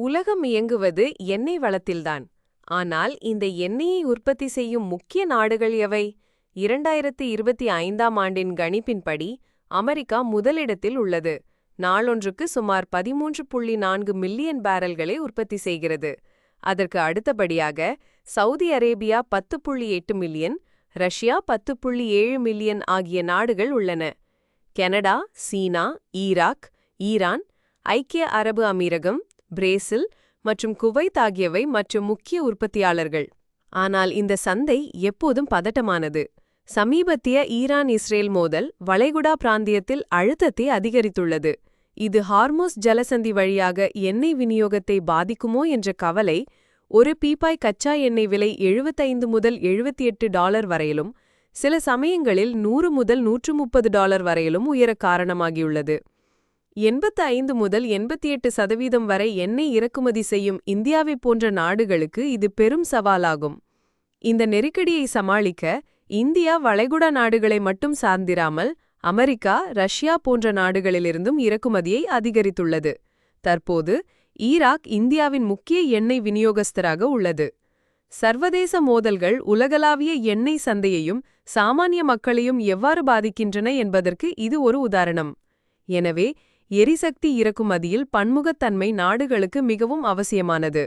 உலகம் இயங்குவது எண்ணெய் வளத்தில்தான். ஆனால் இந்த எண்ணெயை உற்பத்தி செய்யும் முக்கிய நாடுகள் எவை? 2025ஆம் ஆண்டின் கணிப்பின்படி அமெரிக்கா முதலிடத்தில் உள்ளது. நாளொன்றுக்கு சுமார் 13.4 மில்லியன் பேரல்களை உற்பத்தி செய்கிறது. அதற்கு அடுத்தபடியாக Saudi Arabia 10.8 million, Russia 10.7 million ஆகிய நாடுகள் உள்ளன. கனடா, சீனா, ஈராக், ஈரான், ஐக்கிய அரபு அமீரகம், பிரேசில் மற்றும் குவைத் ஆகியவை மற்றும் முக்கிய உற்பத்தியாளர்கள். ஆனால் இந்த சந்தை எப்போதும் பதட்டமானது. சமீபத்திய ஈரான்-இஸ்ரேல் மோதல் வளைகுடா பிராந்தியத்தில் அழுத்தத்தை அதிகரித்துள்ளது. இது ஹார்முஸ் ஜலசந்தி வழியாக எண்ணெய் விநியோகத்தை பாதிக்குமோ என்ற கவலை ஒரு பீப்பாய் கச்சா எண்ணெய் விலை $75 முதல் $78 வரையிலும், சில சமயங்களில் $100 முதல் $130 வரையிலும் உயர காரணமாகியுள்ளது. 85 முதல் 88% வரை எண்ணெய் இறக்குமதி செய்யும் இந்தியாவைப் போன்ற நாடுகளுக்கு இது பெரும் சவாலாகும். இந்த நெருக்கடியை சமாளிக்க இந்தியா வளைகுடா நாடுகளை மட்டும் சார்ந்திராமல் அமெரிக்கா, ரஷ்யா போன்ற நாடுகளிலிருந்தும் இறக்குமதியை அதிகரித்துள்ளது. தற்போது ஈராக் இந்தியாவின் முக்கிய எண்ணெய் விநியோகஸ்தராக உள்ளது. சர்வதேச மோதல்கள் உலகளாவிய எண்ணெய் சந்தையையும் சாமானிய மக்களையும் எவ்வாறு பாதிக்கின்றன என்பதற்கு இது ஒரு உதாரணம். எனவே எரிசக்தி இறக்குமதியில் பன்முகத்தன்மை நாடுகளுக்கு மிகவும் அவசியமானது.